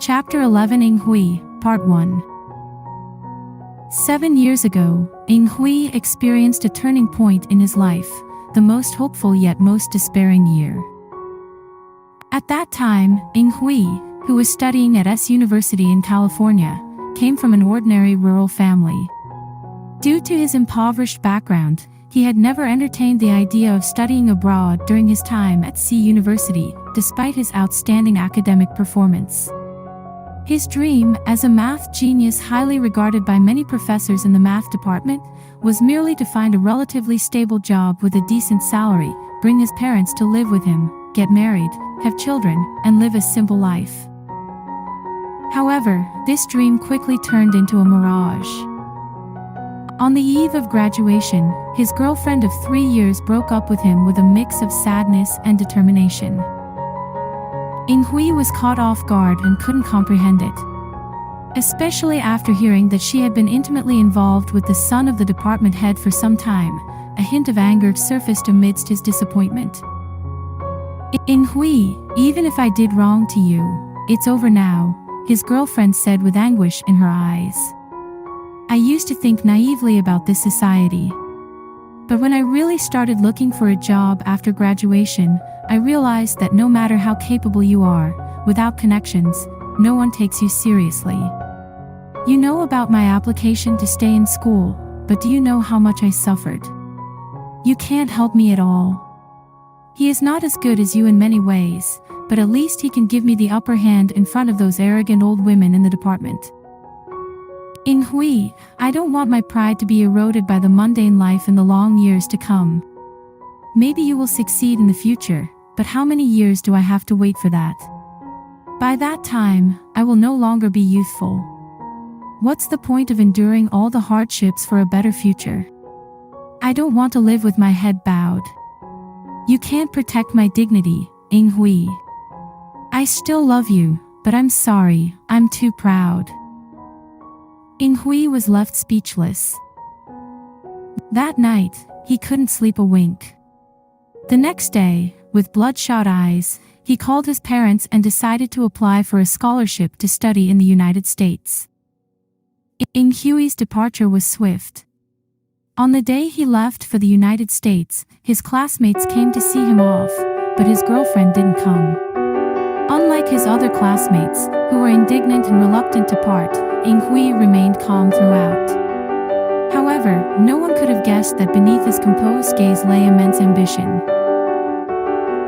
Chapter 11 Ying Hui, Part 1. 7 years ago, Ying Hui experienced a turning point in his life, the most hopeful yet most despairing year. At that time, Ying Hui, who was studying at S University in California, came from an ordinary rural family. Due to his impoverished background, he had never entertained the idea of studying abroad during his time at C University, despite his outstanding academic performance. His dream, as a math genius highly regarded by many professors in the math department, was merely to find a relatively stable job with a decent salary, bring his parents to live with him, get married, have children, and live a simple life. However, this dream quickly turned into a mirage. On the eve of graduation, his girlfriend of 3 years broke up with him with a mix of sadness and determination. Ying Hui was caught off guard and couldn't comprehend it, especially after hearing that she had been intimately involved with the son of the department head for some time. A hint of anger surfaced amidst his disappointment. "Ying Hui, even if I did wrong to you, it's over now," his girlfriend said with anguish in her eyes. "I used to think naively about this society. But when I really started looking for a job after graduation, I realized that no matter how capable you are, without connections, no one takes you seriously. You know about my application to stay in school, but do you know how much I suffered? You can't help me at all. He is not as good as you in many ways, but at least he can give me the upper hand in front of those arrogant old women in the department. Ying Hui, I don't want my pride to be eroded by the mundane life in the long years to come. Maybe you will succeed in the future, but how many years do I have to wait for that? By that time, I will no longer be youthful. What's the point of enduring all the hardships for a better future? I don't want to live with my head bowed. You can't protect my dignity, Ying Hui. I still love you, but I'm sorry, I'm too proud." Ying Hui was left speechless. That night, he couldn't sleep a wink. The next day, with bloodshot eyes, he called his parents and decided to apply for a scholarship to study in the United States. Ying Hui's departure was swift. On the day he left for the United States, his classmates came to see him off, but his girlfriend didn't come. Unlike his other classmates, who were indignant and reluctant to part, Ying Hui remained calm throughout. However, no one could have guessed that beneath his composed gaze lay immense ambition.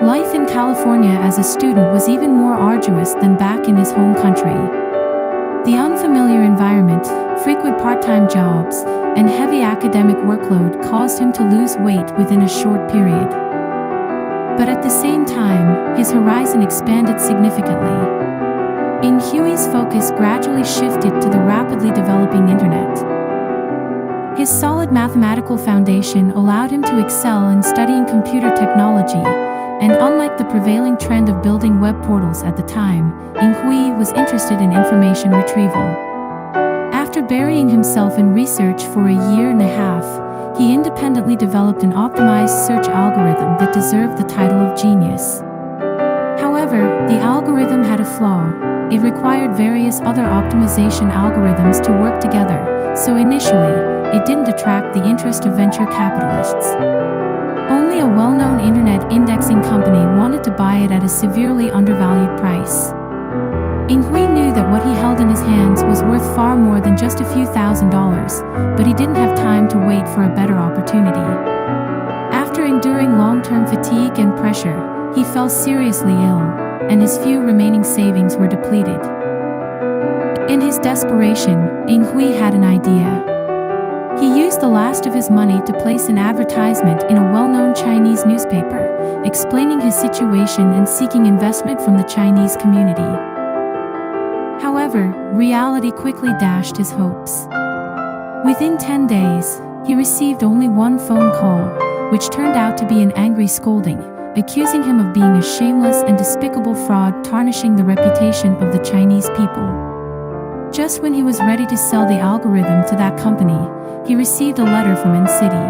Life in California as a student was even more arduous than back in his home country. The unfamiliar environment, frequent part-time jobs, and heavy academic workload caused him to lose weight within a short period. But at the same time, his horizon expanded significantly. Ying Hui's focus gradually shifted to the rapidly developing internet. His solid mathematical foundation allowed him to excel in studying computer technology, and unlike the prevailing trend of building web portals at the time, Ying Hui was interested in information retrieval. After burying himself in research for a year and a half, he independently developed an optimized search algorithm that deserved the title of genius. However, the algorithm had a flaw. It required various other optimization algorithms to work together, so initially, it didn't attract the interest of venture capitalists. Only a well-known internet indexing company wanted to buy it at a severely undervalued price. Ying Hui knew that what he held in his hands was worth far more than just a few $1,000s, but he didn't have time to wait for a better opportunity. After enduring long-term fatigue and pressure, he fell seriously ill, and his few remaining savings were depleted. In his desperation, Ying Hui had an idea. He used the last of his money to place an advertisement in a well-known Chinese newspaper, explaining his situation and seeking investment from the Chinese community. However, reality quickly dashed his hopes. Within 10 days, he received only one phone call, which turned out to be an angry scolding, accusing him of being a shameless and despicable fraud tarnishing the reputation of the Chinese people. Just when he was ready to sell the algorithm to that company, he received a letter from N-City.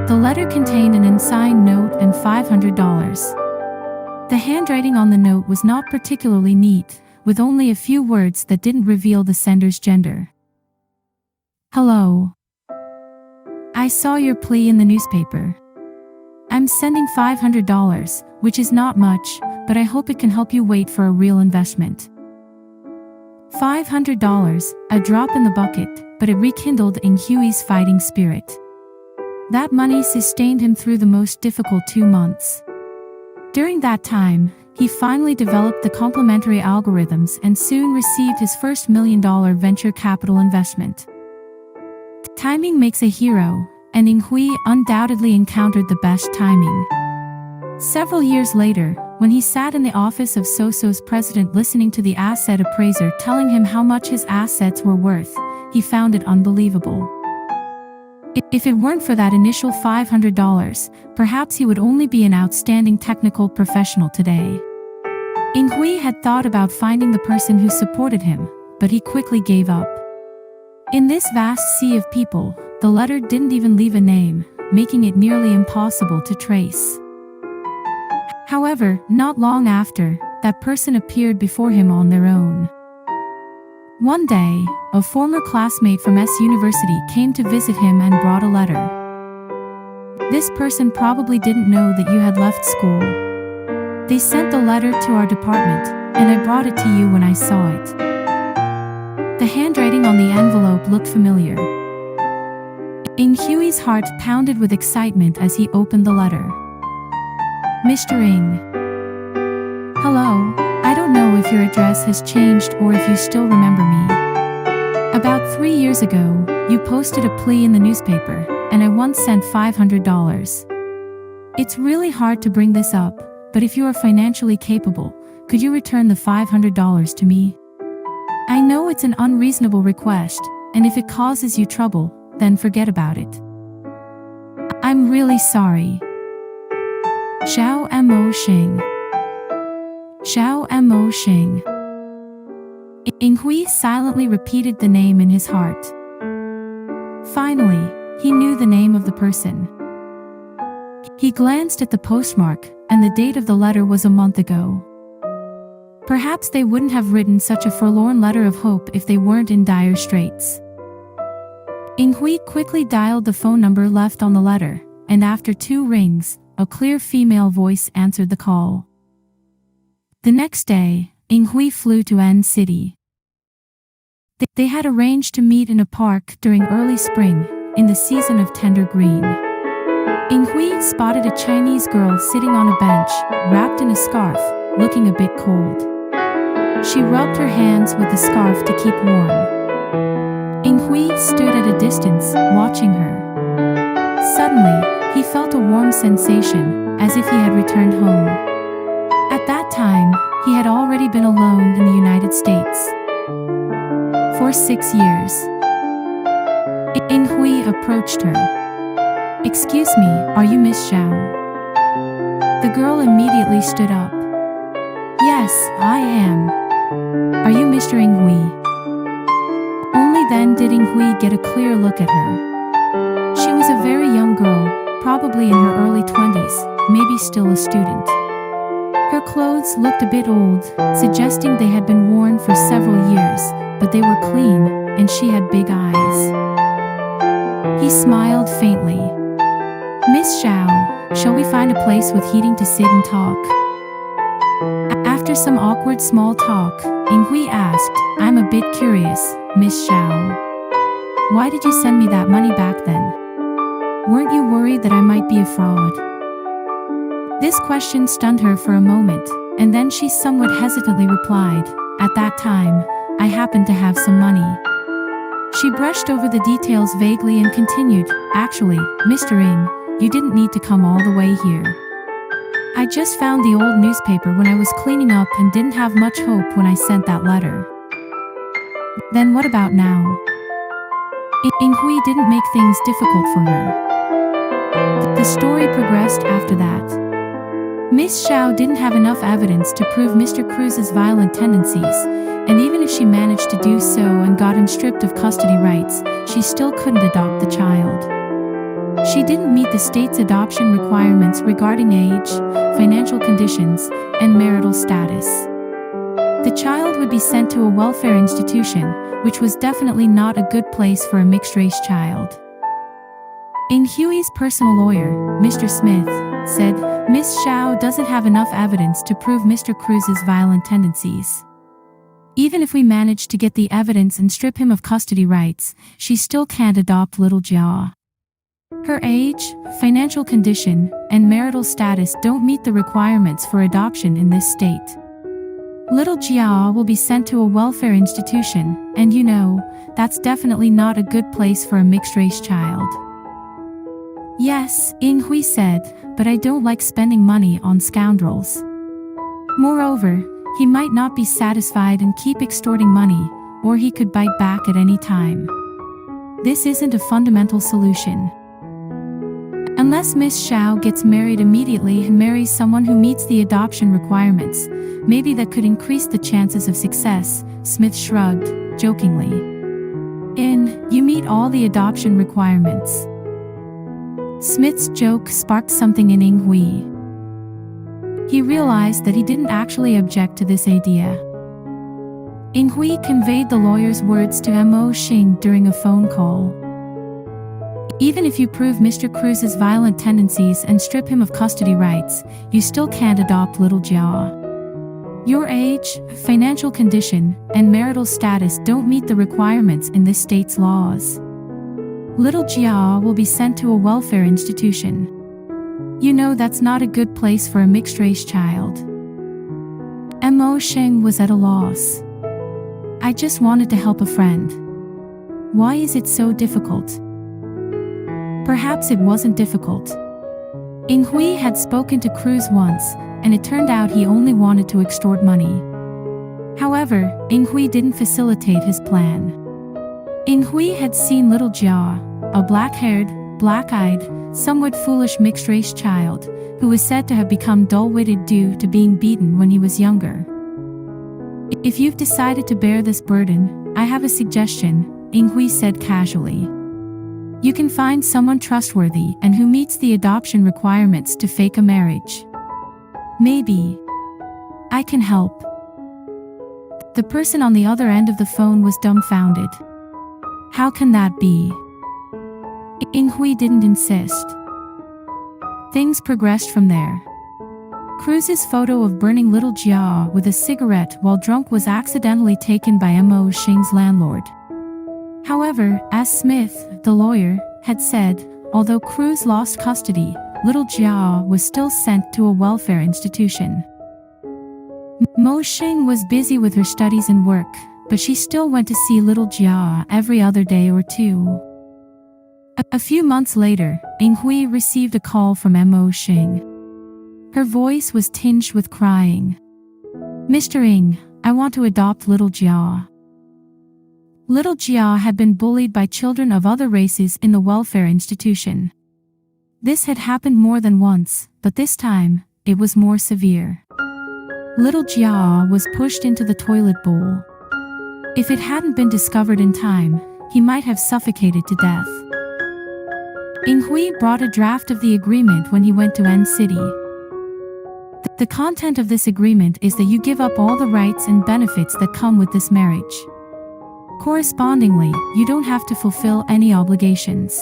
The letter contained an unsigned note and $500. The handwriting on the note was not particularly neat, with only a few words that didn't reveal the sender's gender. Hello. I saw your plea in the newspaper. I'm sending $500, which is not much, but I hope it can help you wait for a real investment. $500, a drop in the bucket, but it rekindled Yi's fighting spirit. That money sustained him through the most difficult 2 months. During that time, he finally developed the complementary algorithms and soon received his first $1 million venture capital investment. Timing makes a hero, and Hui undoubtedly encountered the best timing. Several years later, when he sat in the office of Soso's president listening to the asset appraiser telling him how much his assets were worth, he found it unbelievable. If it weren't for that initial $500, perhaps he would only be an outstanding technical professional today. Hui had thought about finding the person who supported him, but he quickly gave up. In this vast sea of people, the letter didn't even leave a name, making it nearly impossible to trace. However, not long after, that person appeared before him on their own. One day, a former classmate from S University came to visit him and brought a letter. This person probably didn't know that you had left school. They sent the letter to our department, and I brought it to you when I saw it. The handwriting on the envelope looked familiar. Hui's heart pounded with excitement as he opened the letter. Mr. Ng. Hello, I don't know if your address has changed or if you still remember me. About 3 years ago, you posted a plea in the newspaper, and I once sent $500. It's really hard to bring this up, but if you are financially capable, could you return the $500 to me? I know it's an unreasonable request, and if it causes you trouble, then forget about it. I'm really sorry. Mosheng. Mosheng. Hui silently repeated the name in his heart. Finally, he knew the name of the person. He glanced at the postmark, and the date of the letter was a month ago. Perhaps they wouldn't have written such a forlorn letter of hope if they weren't in dire straits. Hui quickly dialed the phone number left on the letter, and after 2 rings, a clear female voice answered the call. The next day, Hui flew to N City. They had arranged to meet in a park during early spring, in the season of tender green. Hui spotted a Chinese girl sitting on a bench, wrapped in a scarf, looking a bit cold. She rubbed her hands with the scarf to keep warm. Hui stood at a distance, watching her. Suddenly, he felt a warm sensation, as if he had returned home. At that time, he had already been alone in the United States. For 6 years. Hui approached her. Excuse me, are you Miss Xiao? The girl immediately stood up. Yes, I am. Are you Mr. Hui? Only then did Hui get a clear look at her. She was a very young girl, probably in her early 20s, maybe still a student. Her clothes looked a bit old, suggesting they had been worn for several years, but they were clean, and she had big eyes. He smiled faintly. Miss Xiao, shall we find a place with heating to sit and talk? After some awkward small talk, Hui asked, I'm a bit curious, Miss Xiao. Why did you send me that money back then? Weren't you worried that I might be a fraud? This question stunned her for a moment, and then she somewhat hesitantly replied, At that time, I happened to have some money. She brushed over the details vaguely and continued, Actually, Mr. Ng, you didn't need to come all the way here. I just found the old newspaper when I was cleaning up and didn't have much hope when I sent that letter. Then what about now? Hui didn't make things difficult for her. The story progressed after that. Miss Xiao didn't have enough evidence to prove Mr. Cruz's violent tendencies, and even if she managed to do so and got him stripped of custody rights, she still couldn't adopt the child. She didn't meet the state's adoption requirements regarding age, financial conditions, and marital status. The child would be sent to a welfare institution, which was definitely not a good place for a mixed-race child. In Huey's personal lawyer, Mr. Smith, said, Miss Xiao doesn't have enough evidence to prove Mr. Cruz's violent tendencies. Even if we manage to get the evidence and strip him of custody rights, she still can't adopt little Jia. Her age, financial condition, and marital status don't meet the requirements for adoption in this state. Little Jia will be sent to a welfare institution, and you know, that's definitely not a good place for a mixed-race child. Yes, Ying Hui said, but I don't like spending money on scoundrels. Moreover, he might not be satisfied and keep extorting money, or he could bite back at any time. This isn't a fundamental solution. Unless Miss Xiao gets married immediately and marries someone who meets the adoption requirements, maybe that could increase the chances of success, Smith shrugged, jokingly. You meet all the adoption requirements. Smith's joke sparked something in Ying Hui. He realized that he didn't actually object to this idea. Ying Hui conveyed the lawyer's words to Mosheng during a phone call. Even if you prove Mr. Cruz's violent tendencies and strip him of custody rights, you still can't adopt little Jia. Your age, financial condition, and marital status don't meet the requirements in this state's laws. Little Jia will be sent to a welfare institution. You know that's not a good place for a mixed-race child. Mosheng was at a loss. I just wanted to help a friend. Why is it so difficult? Perhaps it wasn't difficult. Ying Hui had spoken to Cruz once, and it turned out he only wanted to extort money. However, Ying Hui didn't facilitate his plan. Ying Hui had seen little Jia, a black-haired, black-eyed, somewhat foolish mixed-race child, who was said to have become dull-witted due to being beaten when he was younger. If you've decided to bear this burden, I have a suggestion, Ying Hui said casually. You can find someone trustworthy and who meets the adoption requirements to fake a marriage. Maybe I can help. The person on the other end of the phone was dumbfounded. How can that be? Ying Hui didn't insist. Things progressed from there. Cruz's photo of burning little Jia with a cigarette while drunk was accidentally taken by Mosheng's landlord. However, as Smith, the lawyer, had said, although Cruz lost custody, little Jia was still sent to a welfare institution. Mosheng was busy with her studies and work, but she still went to see little Jia every other day or two. A few months later, Ying Hui received a call from Mosheng. Her voice was tinged with crying. Mr. Ying, I want to adopt little Jia. Little Jia had been bullied by children of other races in the welfare institution. This had happened more than once, but this time, it was more severe. Little Jia was pushed into the toilet bowl. If it hadn't been discovered in time, he might have suffocated to death. Ying Hui brought a draft of the agreement when he went to N City. The content of this agreement is that you give up all the rights and benefits that come with this marriage. Correspondingly, you don't have to fulfill any obligations.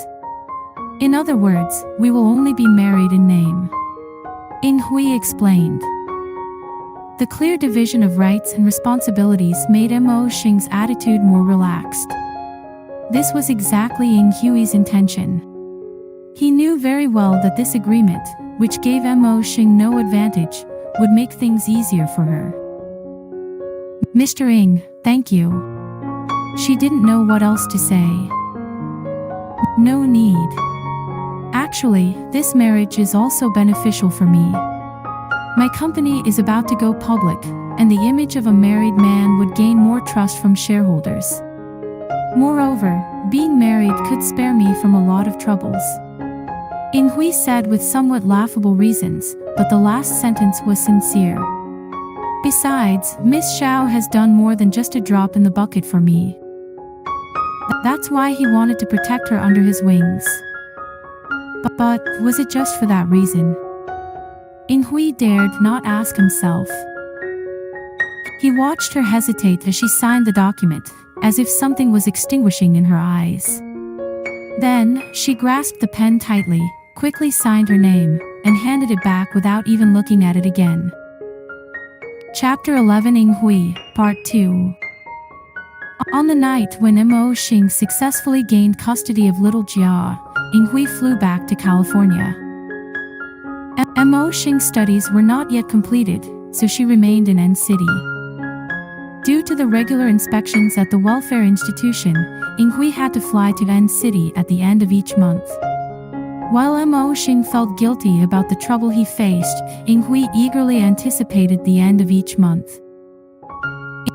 In other words, we will only be married in name. Ying Hui explained. The clear division of rights and responsibilities made Mosheng's attitude more relaxed. This was exactly Ying Hui's intention. He knew very well that this agreement, which gave Mosheng no advantage, would make things easier for her. Mr. Ying, thank you. She didn't know what else to say. No need. Actually, this marriage is also beneficial for me. My company is about to go public, and the image of a married man would gain more trust from shareholders. Moreover, being married could spare me from a lot of troubles. Ying Hui said with somewhat laughable reasons, but the last sentence was sincere. Besides, Miss Xiao has done more than just a drop in the bucket for me. That's why he wanted to protect her under his wings. But was it just for that reason? Ying Hui dared not ask himself. He watched her hesitate as she signed the document, as if something was extinguishing in her eyes. Then, she grasped the pen tightly, quickly signed her name, and handed it back without even looking at it again. Chapter 11 Yinghui, Part 2. On the night when Mosheng successfully gained custody of little Jia, Yinghui flew back to California. Mosheng's studies were not yet completed, so she remained in N City. Due to the regular inspections at the welfare institution, Yinghui had to fly to N City at the end of each month. While Mosheng felt guilty about the trouble he faced, Yinghui eagerly anticipated the end of each month.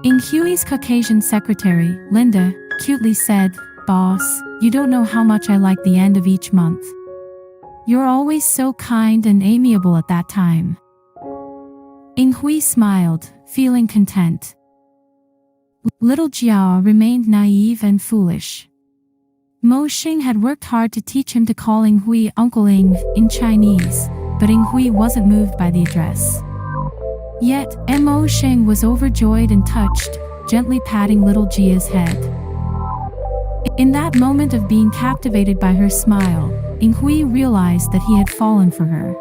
Yinghui's Caucasian secretary, Linda, cutely said, "Boss, you don't know how much I like the end of each month. You're always so kind and amiable at that time." Yinghui smiled, feeling content. Little Jia remained naive and foolish. Mosheng had worked hard to teach him to call Yinghui Uncle Ying in Chinese, but Yinghui wasn't moved by the address. Yet, Mosheng was overjoyed and touched, gently patting little Jia's head. In that moment of being captivated by her smile, Yinghui realized that he had fallen for her.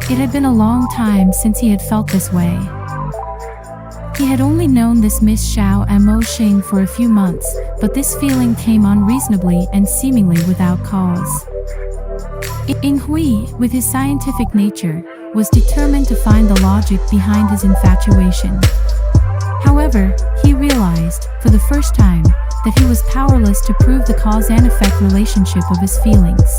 It had been a long time since he had felt this way. He had only known this Miss Xiao and Mosheng for a few months, but this feeling came unreasonably and seemingly without cause. Yinghui, with his scientific nature, was determined to find the logic behind his infatuation. However, he realized, for the first time, that he was powerless to prove the cause and effect relationship of his feelings.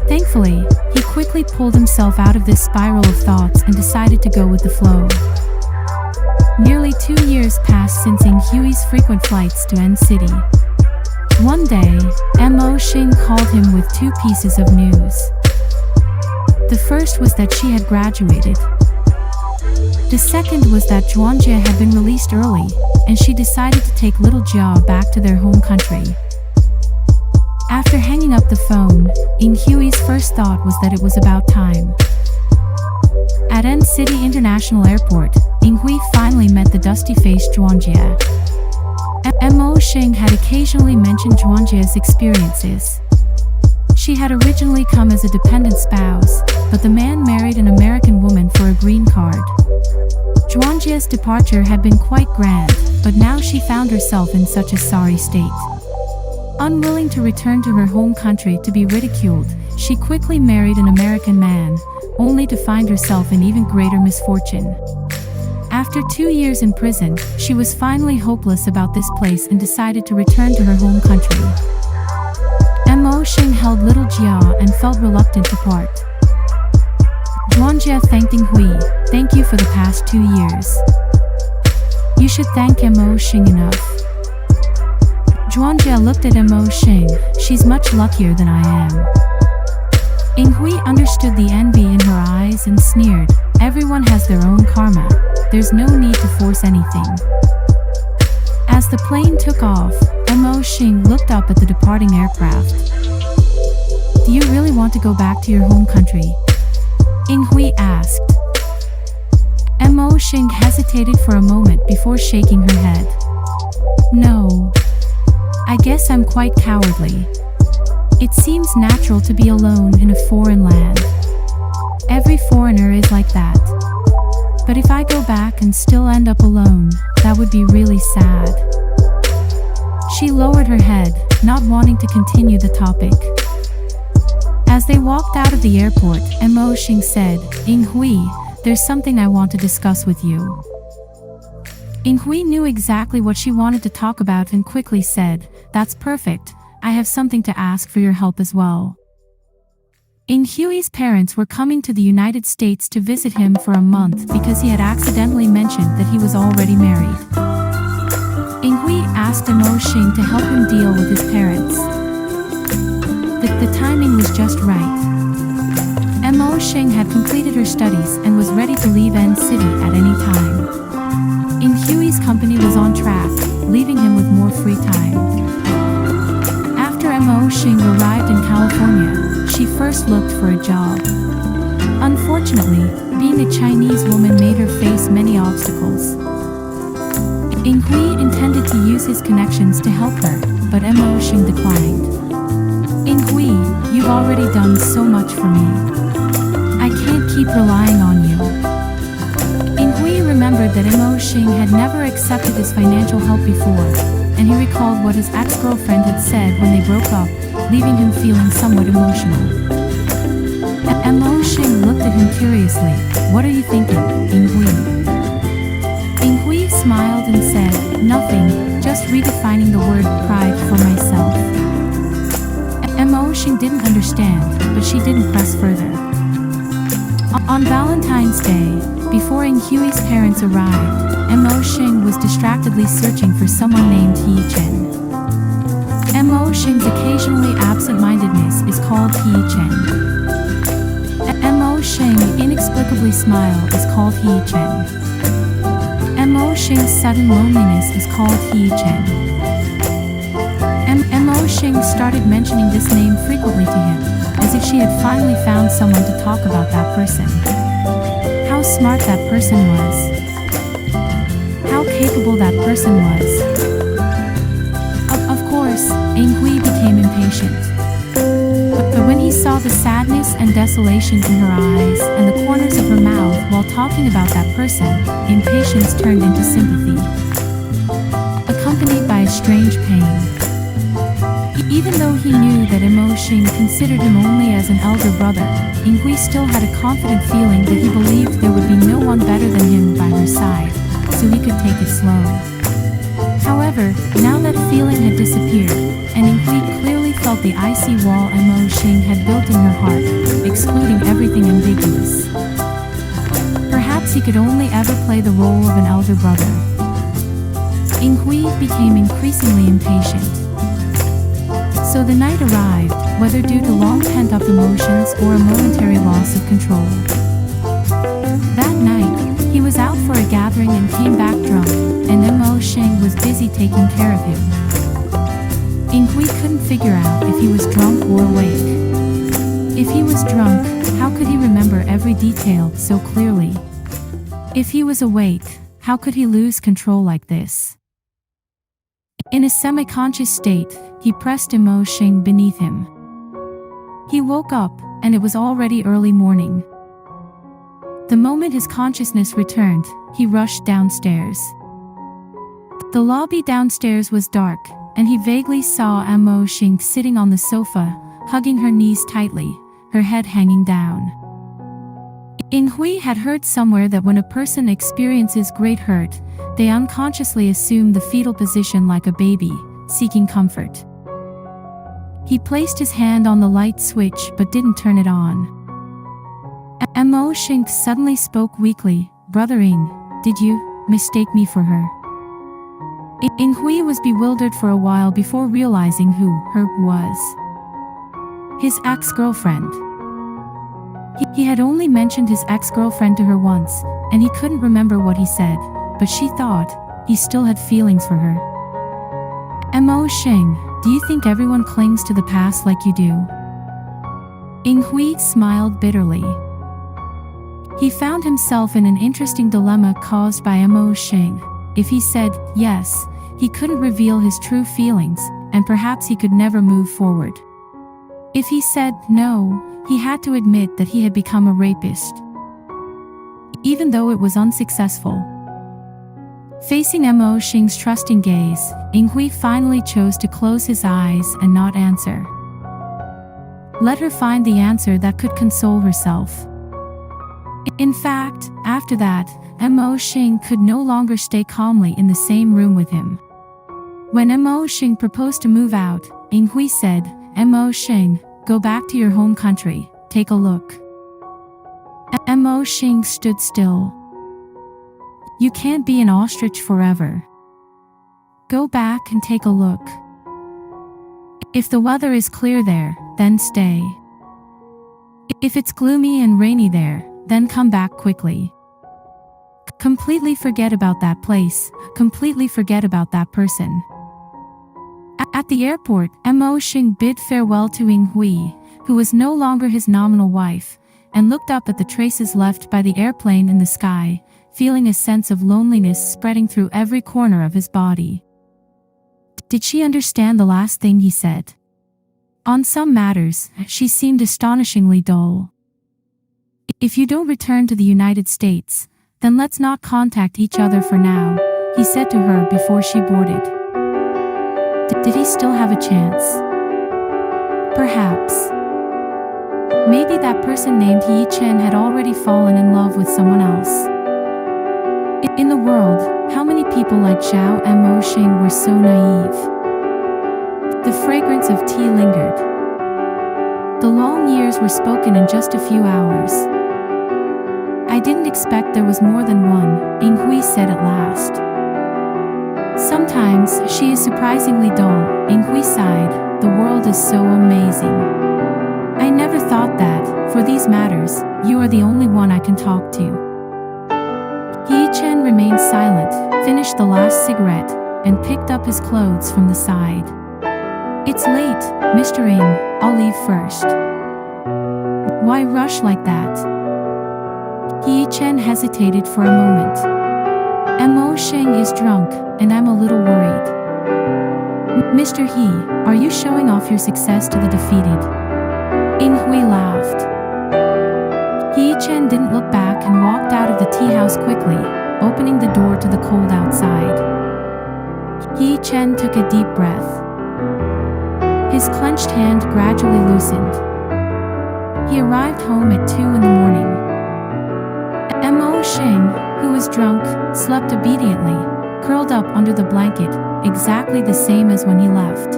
Thankfully, he quickly pulled himself out of this spiral of thoughts and decided to go with the flow. Nearly 2 years passed since Yinghui's frequent flights to N City. One day, Mosheng called him with 2 pieces of news. The first was that she had graduated. The second was that Zhuangjie had been released early, and she decided to take little Jia back to their home country. After hanging up the phone, Yinghui's first thought was that it was about time. At N City International Airport, Yinghui finally met the dusty-faced Zhuangjie. Mosheng had occasionally mentioned Zhuangjie's experiences. She had originally come as a dependent spouse, but the man married an American woman for a green card. Zhuangjie's departure had been quite grand, but now she found herself in such a sorry state. Unwilling to return to her home country to be ridiculed, she quickly married an American man, only to find herself in even greater misfortune. After 2 years in prison, she was finally hopeless about this place and decided to return to her home country. Mosheng held little Jia and felt reluctant to part. Zhuangjie thanked Yinghui, "Thank you for the past 2 years. You should thank Mosheng enough." Zhuangjie looked at Mosheng, "She's much luckier than I am." Yinghui understood the envy in her eyes and sneered, "Everyone has their own karma. There's no need to force anything." As the plane took off, Mosheng looked up at the departing aircraft. "Do you really want to go back to your home country?" Yinghui asked. Mosheng hesitated for a moment before shaking her head. "No. I guess I'm quite cowardly. It seems natural to be alone in a foreign land. Every foreigner is like that. But if I go back and still end up alone, that would be really sad." She lowered her head, not wanting to continue the topic. As they walked out of the airport, Mosheng said, "Yinghui, there's something I want to discuss with you." Yinghui knew exactly what she wanted to talk about and quickly said, "That's perfect. I have something to ask for your help as well." Yinghui's parents were coming to the United States to visit him for a month because he had accidentally mentioned that he was already married. Yinghui asked Mosheng to help him deal with his parents. The timing was just right. Mosheng had completed her studies and was ready to leave N City at any time. Yinghui's company was on track, leaving him with more free time. After Mosheng arrived in California, she first looked for a job. Unfortunately, being a Chinese woman made her face many obstacles. Ying Hui intended to use his connections to help her, but Mosheng declined. Ying Hui, you've already done so much for me. I can't keep relying on you. Ying Hui remembered that Mosheng had never accepted his financial help before, and he recalled what his ex-girlfriend had said when they broke up, leaving him feeling somewhat emotional. Mosheng looked at him curiously. What are you thinking, Ying Hui? Ying Hui smiled and said, nothing, just redefining the word pride for myself. Mosheng didn't understand, but she didn't press further. On Valentine's Day, before Ying Hui's parents arrived, Mosheng was distractedly searching for someone named HeYiSheng. Mosheng's occasionally absent-mindedness is called HeYiSheng. Mosheng inexplicably smile is called HeYiSheng. Mosheng's sudden loneliness is called HeYiSheng. Mosheng started mentioning this name frequently to him, as if she had finally found someone to talk about that person. How smart that person was. How capable that person was. Of course, Ying Hui became impatient. But when he saw the sadness and desolation in her eyes and the corners of her mouth while talking about that person, impatience turned into sympathy, accompanied by a strange pain. Even though he knew that Mosheng considered him only as an elder brother, Ying Hui still had a confident feeling that he believed there would be no one better than him by her side, so he could take it slow. However, now that feeling had disappeared, and Ying Hui clearly felt the icy wall Mosheng had built in her heart, excluding everything ambiguous. Perhaps he could only ever play the role of an elder brother. Ying Hui became increasingly impatient. So the night arrived, whether due to long pent-up emotions or a momentary loss of control. That night, he was out for a gathering and came back drunk, and Mosheng was busy taking care of him. Ying Hui couldn't figure out if he was drunk or awake. If he was drunk, how could he remember every detail so clearly? If he was awake, how could he lose control like this? In a semi-conscious state, he pressed Mosheng beneath him. He woke up, and it was already early morning. The moment his consciousness returned, he rushed downstairs. The lobby downstairs was dark, and he vaguely saw Mosheng sitting on the sofa, hugging her knees tightly, her head hanging down. Ying Hui had heard somewhere that when a person experiences great hurt, they unconsciously assume the fetal position like a baby, seeking comfort. He placed his hand on the light switch but didn't turn it on. Mosheng suddenly spoke weakly, Brother Ying, did you mistake me for her? Ying Hui was bewildered for a while before realizing who her was. His ex-girlfriend. He had only mentioned his ex-girlfriend to her once, and he couldn't remember what he said, but she thought he still had feelings for her. Mosheng, do you think everyone clings to the past like you do? Ying Hui smiled bitterly. He found himself in an interesting dilemma caused by Mosheng. If he said yes, he couldn't reveal his true feelings, and perhaps he could never move forward. If he said no, he had to admit that he had become a rapist. Even though it was unsuccessful. Facing Mosheng's trusting gaze, Ying Hui finally chose to close his eyes and not answer. Let her find the answer that could console herself. In fact, after that, Mosheng could no longer stay calmly in the same room with him. When Mosheng proposed to move out, Ying Hui said, Mosheng, go back to your home country, take a look. Mosheng stood still. You can't be an ostrich forever. Go back and take a look. If the weather is clear there, then stay. If it's gloomy and rainy there, then come back quickly. Completely forget about that place, completely forget about that person. At the airport, Mosheng bid farewell to Ying Hui, who was no longer his nominal wife, and looked up at the traces left by the airplane in the sky, feeling a sense of loneliness spreading through every corner of his body. Did she understand the last thing he said? On some matters, she seemed astonishingly dull. If you don't return to the United States, then let's not contact each other for now, he said to her before she boarded. Did he still have a chance? Perhaps. Maybe that person named Yichen had already fallen in love with someone else. In the world, how many people like Xiao and Mosheng were so naive? The fragrance of tea lingered. The long years were spoken in just a few hours. I didn't expect there was more than one, Yinghui said at last. Sometimes she is surprisingly dull, Yinghui sighed. The world is so amazing. I never thought that, for these matters, you are the only one I can talk to. Yichen remained silent, finished the last cigarette, and picked up his clothes from the side. It's late, Mr. Ying, I'll leave first. Why rush like that? Yichen hesitated for a moment. Mosheng is drunk, and I'm a little worried. Mr. He, are you showing off your success to the defeated? Yinghui laughed. Yichen didn't look back and walked out of the tea house quickly, opening the door to the cold outside. Yichen took a deep breath. His clenched hand gradually loosened. He arrived home at 2 in the morning. Mosheng, who was drunk, slept obediently, curled up under the blanket, exactly the same as when he left.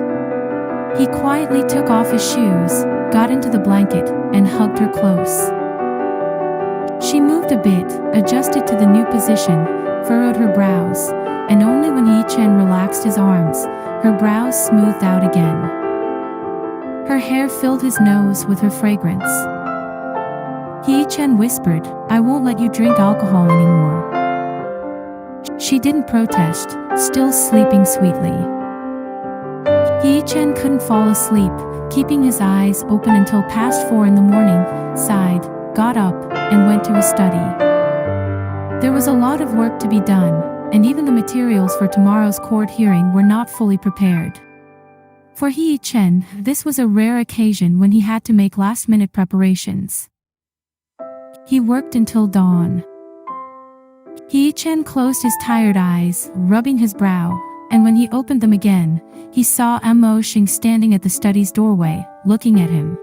He quietly took off his shoes, got into the blanket, and hugged her close. She moved a bit, adjusted to the new position, furrowed her brows, and only when Yichen relaxed his arms, her brows smoothed out again. Her hair filled his nose with her fragrance. Yichen whispered, I won't let you drink alcohol anymore. She didn't protest, still sleeping sweetly. Yichen couldn't fall asleep, keeping his eyes open until past 4 in the morning, sighed, got up, and went to his study. There was a lot of work to be done, and even the materials for tomorrow's court hearing were not fully prepared. For Yichen, this was a rare occasion when he had to make last-minute preparations. He worked until dawn. Yichen closed his tired eyes, rubbing his brow, and when he opened them again, he saw Mosheng standing at the study's doorway, looking at him.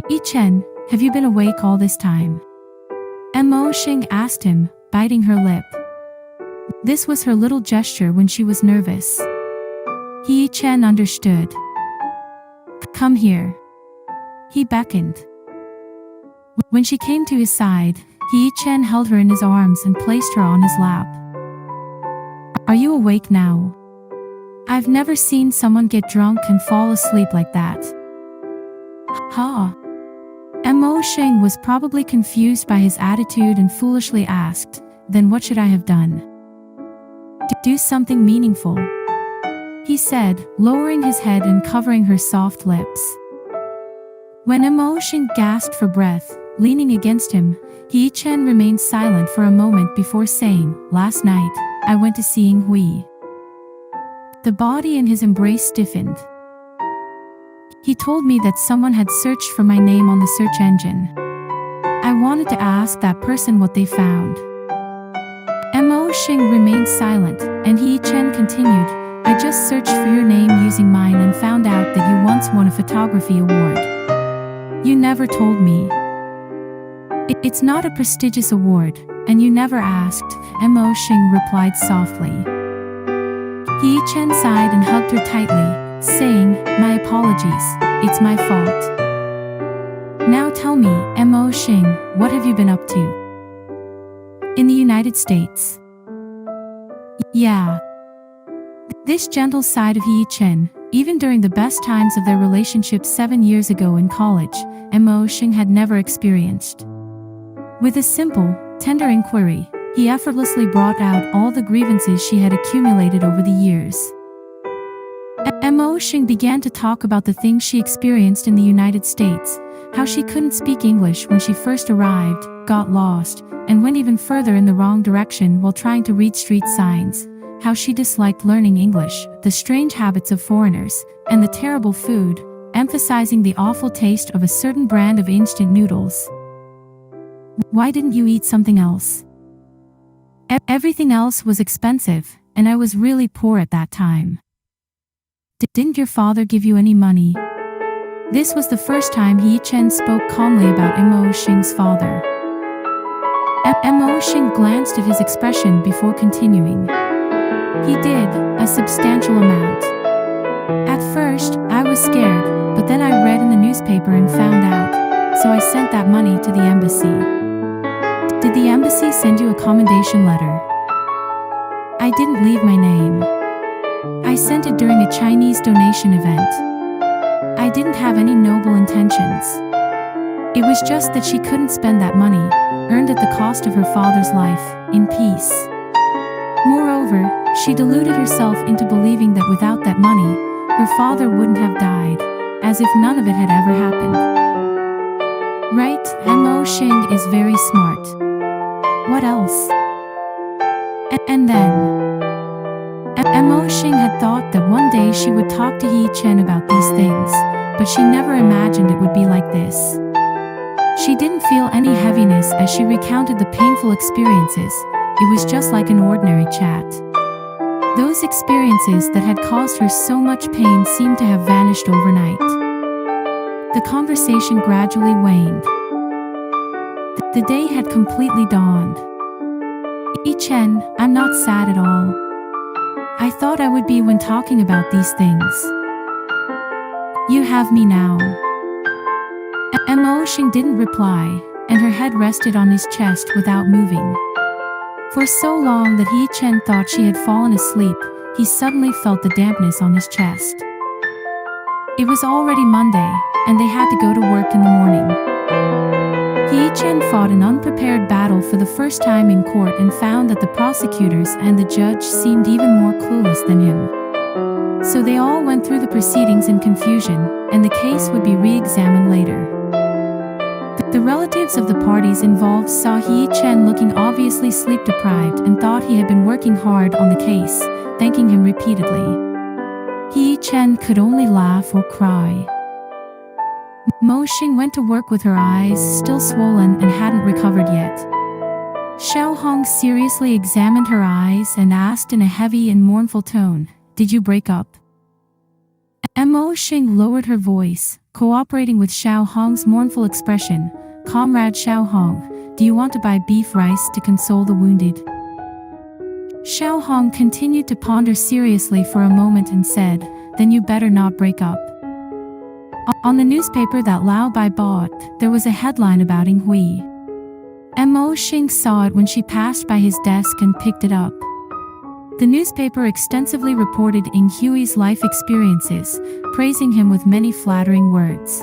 Yichen, have you been awake all this time? Mosheng asked him, biting her lip. This was her little gesture when she was nervous. Yichen understood. Come here. He beckoned. When she came to his side, Yichen held her in his arms and placed her on his lap. Are you awake now? I've never seen someone get drunk and fall asleep like that. Ha! Mosheng was probably confused by his attitude and foolishly asked, then what should I have done? Do something meaningful, he said, lowering his head and covering her soft lips. When Mosheng gasped for breath, leaning against him, Yichen remained silent for a moment before saying, last night, I went to see Yinghui. The body in his embrace stiffened. He told me that someone had searched for my name on the search engine. I wanted to ask that person what they found. Mosheng remained silent, and Yichen continued, I just searched for your name using mine and found out that you once won a photography award. You never told me. It's not a prestigious award, and you never asked, Mosheng replied softly. Yichen sighed and hugged her tightly, saying, my apologies, it's my fault. Now tell me, Mosheng, what have you been up to? In the United States. Yeah. This gentle side of Yichen, even during the best times of their relationship 7 years ago in college, Mosheng had never experienced. With a simple, tender inquiry, he effortlessly brought out all the grievances she had accumulated over the years. Mosheng began to talk about the things she experienced in the United States, how she couldn't speak English when she first arrived, got lost, and went even further in the wrong direction while trying to read street signs, how she disliked learning English, the strange habits of foreigners, and the terrible food, emphasizing the awful taste of a certain brand of instant noodles. Why didn't you eat something else? Everything else was expensive, and I was really poor at that time. Didn't your father give you any money? This was the first time Yichen spoke calmly about Mosheng's father. Mosheng glanced at his expression before continuing. He did, a substantial amount. At first, I was scared, but then I read in the newspaper and found out, so I sent that money to the embassy. Did the embassy send you a commendation letter? I didn't leave my name. I sent it during a Chinese donation event. I didn't have any noble intentions. It was just that she couldn't spend that money, earned at the cost of her father's life, in peace. Moreover, she deluded herself into believing that without that money, her father wouldn't have died, as if none of it had ever happened. Right, Mosheng is very smart. What else? And then Mosheng had thought that one day she would talk to Yichen about these things, but she never imagined it would be like this. She didn't feel any heaviness as she recounted the painful experiences. It was just like an ordinary chat. Those experiences that had caused her so much pain seemed to have vanished overnight. The conversation gradually waned. The day had completely dawned. Yichen, I'm not sad at all. I thought I would be when talking about these things. You have me now. Mosheng didn't reply, and her head rested on his chest without moving. For so long that Yichen thought she had fallen asleep, he suddenly felt the dampness on his chest. It was already Monday, and they had to go to work in the morning. Yichen fought an unprepared battle for the first time in court and found that the prosecutors and the judge seemed even more clueless than him. So they all went through the proceedings in confusion, and the case would be re-examined later. The relatives of the parties involved saw Yichen looking obviously sleep-deprived and thought he had been working hard on the case, thanking him repeatedly. Yichen could only laugh or cry. Mosheng went to work with her eyes still swollen and hadn't recovered yet. Xiaohong seriously examined her eyes and asked in a heavy and mournful tone, "Did you break up?" Mosheng lowered her voice, cooperating with Xiaohong's mournful expression. "Comrade Xiaohong, do you want to buy beef rice to console the wounded?" Xiaohong continued to ponder seriously for a moment and said, "Then you better not break up." On the newspaper that Lao Bai bought, there was a headline about Yinghui. Mosheng saw it when she passed by his desk and picked it up. The newspaper extensively reported Yinghui's life experiences, praising him with many flattering words.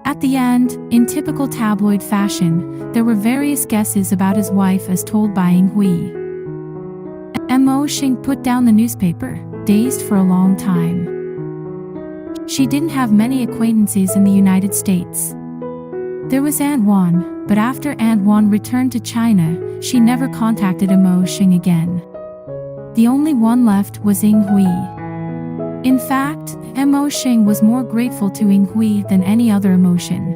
At the end, in typical tabloid fashion, there were various guesses about his wife as told by Yinghui. Mosheng put down the newspaper, dazed for a long time. She didn't have many acquaintances in the United States. There was Aunt Wan, but after Aunt Wan returned to China, she never contacted Mosheng again. The only one left was Yinghui. In fact, Mosheng was more grateful to Yinghui than any other emotion.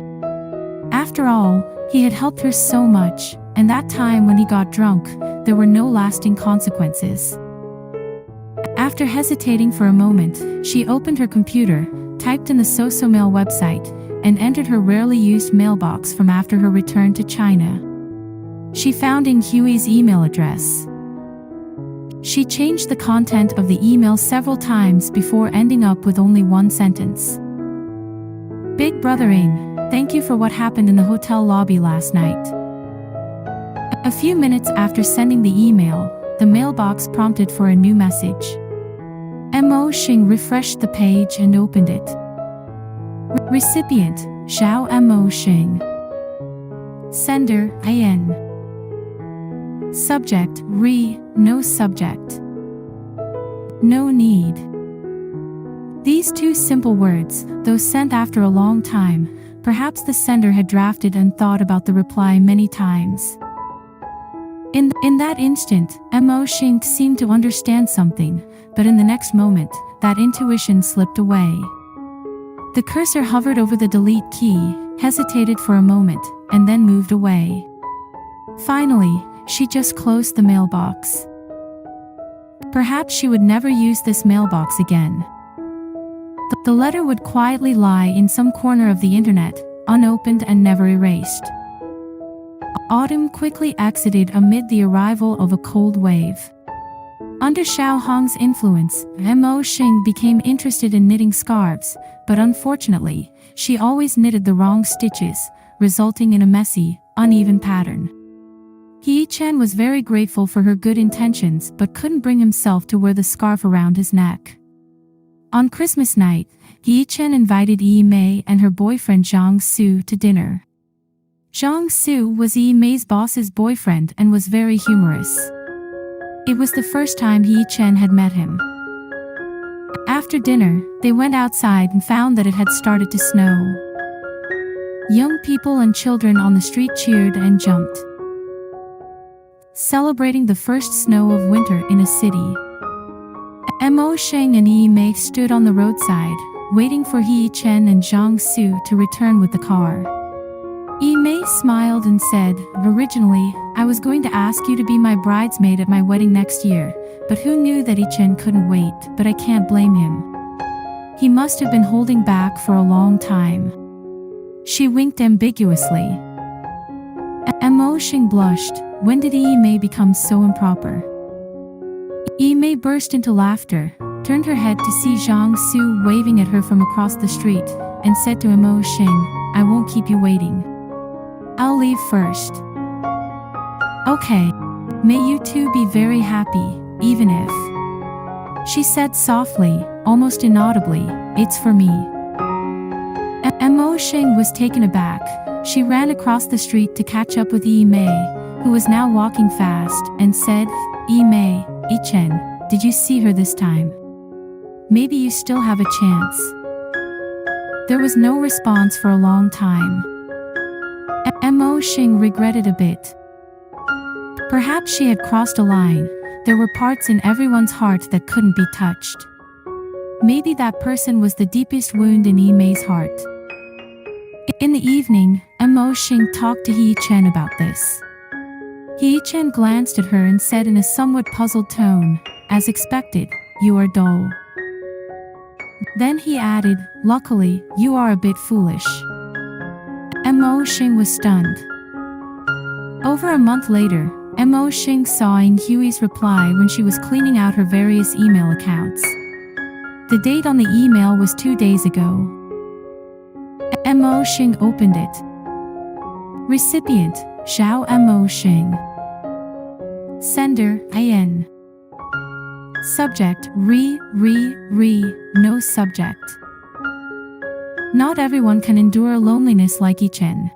After all, he had helped her so much, and that time when he got drunk, there were no lasting consequences. After hesitating for a moment, she opened her computer, typed in the SoSoMail website, and entered her rarely used mailbox from after her return to China. She found Yinghui's email address. She changed the content of the email several times before ending up with only one sentence. "Big Brother Ying, thank you for what happened in the hotel lobby last night." A few minutes after sending the email, the mailbox prompted for a new message. Mosheng refreshed the page and opened it. Recipient, Xiao Mosheng. Sender, Ian. Subject, no subject. No need. These two simple words, though sent after a long time, perhaps the sender had drafted and thought about the reply many times. In that instant, Mosheng seemed to understand something, but in the next moment, that intuition slipped away. The cursor hovered over the delete key, hesitated for a moment, and then moved away. Finally, she just closed the mailbox. Perhaps she would never use this mailbox again. The letter would quietly lie in some corner of the internet, unopened and never erased. Autumn quickly exited amid the arrival of a cold wave. Under Xiao Hong's influence, Mosheng became interested in knitting scarves, but unfortunately, she always knitted the wrong stitches, resulting in a messy, uneven pattern. Yichen was very grateful for her good intentions but couldn't bring himself to wear the scarf around his neck. On Christmas night, Yichen invited Yi Mei and her boyfriend Zhang Su to dinner. Zhang Su was Yi Mei's boss's boyfriend and was very humorous. It was the first time Yichen had met him. After dinner, they went outside and found that it had started to snow. Young people and children on the street cheered and jumped, celebrating the first snow of winter in a city. Mosheng and Yi Mei stood on the roadside, waiting for Yichen and Zhang Su to return with the car. Yi Mei smiled and said, "Originally, I was going to ask you to be my bridesmaid at my wedding next year, but who knew that Yichen couldn't wait, but I can't blame him. He must have been holding back for a long time." She winked ambiguously. Mosheng blushed. When did Yi Mei become so improper? Yi Mei burst into laughter, turned her head to see Zhang Su waving at her from across the street, and said to Mosheng, "I won't keep you waiting. I'll leave first." "Okay. May you two be very happy, even if," she said softly, almost inaudibly, "it's for me." Mosheng was taken aback. She ran across the street to catch up with Yi Mei, who was now walking fast, and said, "Yi Mei, Yichen, did you see her this time? Maybe you still have a chance." There was no response for a long time. Mosheng regretted a bit. Perhaps she had crossed a line. There were parts in everyone's heart that couldn't be touched. Maybe that person was the deepest wound in Yi Mei's heart. In the evening, Mosheng talked to Yichen about this. Yichen glanced at her and said in a somewhat puzzled tone, "As expected, you are dull." Then he added, "Luckily, you are a bit foolish." Mosheng was stunned. Over a month later, Mosheng saw in Huey's reply when she was cleaning out her various email accounts. The date on the email was 2 days ago. Mosheng opened it. Recipient, Xiao Mosheng. Sender, Ian. Subject, no subject. Not everyone can endure loneliness like Yichen.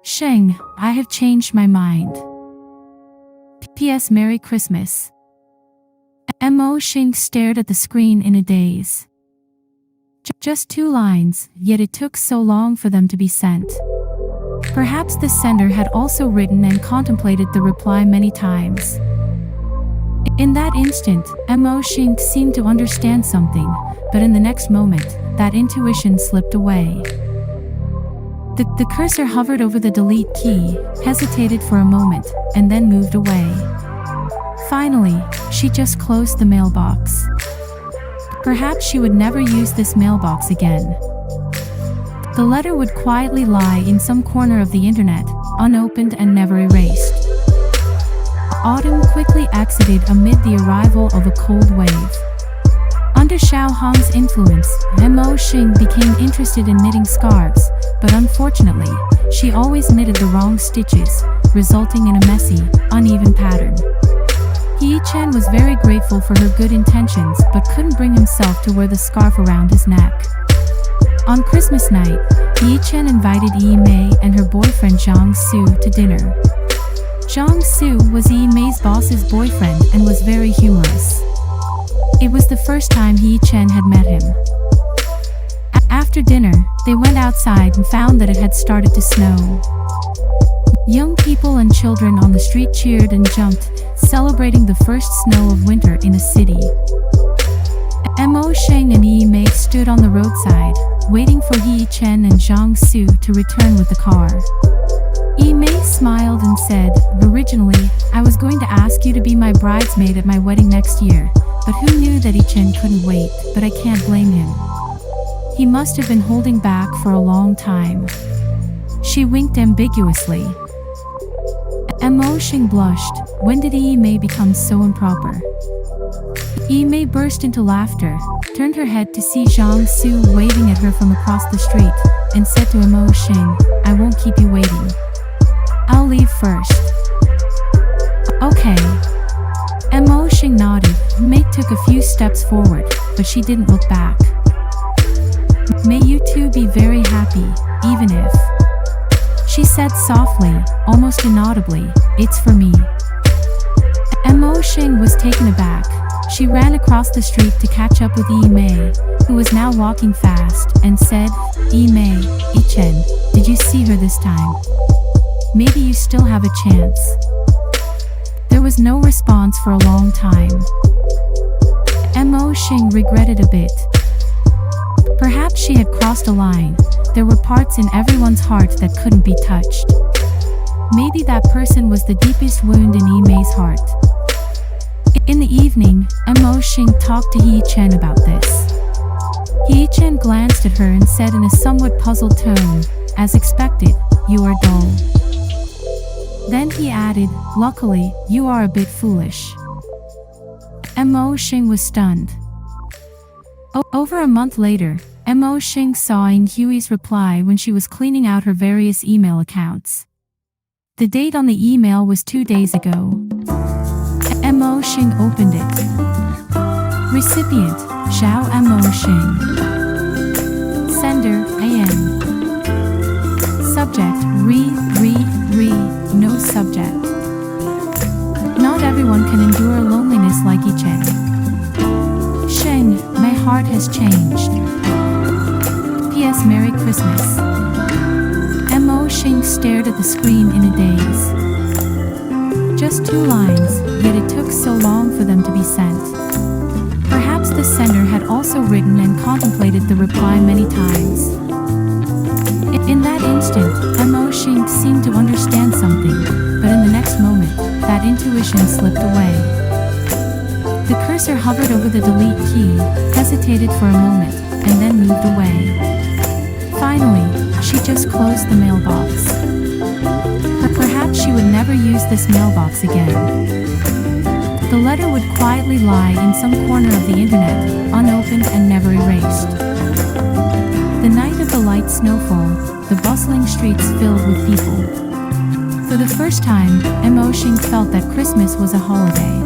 Sheng, I have changed my mind. P.S. Merry Christmas. Mosheng stared at the screen in a daze. Just 2 lines, yet it took so long for them to be sent. Perhaps the sender had also written and contemplated the reply many times. In that instant, Mosheng seemed to understand something, but in the next moment, that intuition slipped away. The cursor hovered over the delete key, hesitated for a moment, and then moved away. Finally, she just closed the mailbox. Perhaps she would never use this mailbox again. The letter would quietly lie in some corner of the internet, unopened and never erased. Autumn quickly exited amid the arrival of a cold wave. Under Xiao Hong's influence, Mosheng became interested in knitting scarves, but unfortunately, she always knitted the wrong stitches, resulting in a messy, uneven pattern. Yichen was very grateful for her good intentions but couldn't bring himself to wear the scarf around his neck. On Christmas night, Yichen invited Yi Mei and her boyfriend Zhang Su to dinner. Zhang Su was Yi Mei's boss's boyfriend and was very humorous. It was the first time Yichen had met him. After dinner, they went outside and found that it had started to snow. Young people and children on the street cheered and jumped, celebrating the first snow of winter in a city. Mosheng and Yi stood on the roadside, waiting for Yichen and Zhang Su to return with the car. Yi smiled and said, "Originally, I was going to ask you to be my bridesmaid at my wedding next year, but who knew that Yichen couldn't wait, but I can't blame him. He must have been holding back for a long time." She winked ambiguously. Mosheng blushed. When did Yi become so improper? Yi burst into laughter, turned her head to see Zhang Su waving at her from across the street, and said to Mosheng, "I won't keep you waiting. I'll leave first." "Okay." Mosheng nodded. Mei took a few steps forward, but she didn't look back. "May you two be very happy, even if," she said softly, almost inaudibly, "it's for me." Mosheng was taken aback. She ran across the street to catch up with Yi, who was now walking fast, and said, Yichen, did you see her this time? Maybe you still have a chance." There was no response for a long time. Mosheng regretted a bit. Perhaps she had crossed a line. There were parts in everyone's heart that couldn't be touched. Maybe that person was the deepest wound in Yi's heart. In the evening, Mosheng talked to Yichen about this. Yichen glanced at her and said in a somewhat puzzled tone, "As expected, you are dull." Then he added, "Luckily, you are a bit foolish." Mosheng was stunned. Over a month later, Mosheng saw Yi's reply when she was cleaning out her various email accounts. The date on the email was 2 days ago. Mosheng opened it. Recipient, Xiao Mosheng. Sender, AM. Subject, no subject. Not everyone can endure loneliness like Yichen. Sheng, my heart has changed. P.S. Merry Christmas. Mosheng stared at the screen in a daze. Just 2 lines, yet it took so long for them to be sent. Perhaps the sender had also written and contemplated the reply many times. In that instant, Mosheng seemed to understand something, but in the next moment, that intuition slipped away. The cursor hovered over the delete key, hesitated for a moment, and then moved away. Finally, she just closed the mailbox. Perhaps she would never use this mailbox again. The letter would quietly lie in some corner of the internet, unopened and never erased. The night of the light snowfall, the bustling streets filled with people. For the first time, Mosheng felt that Christmas was a holiday.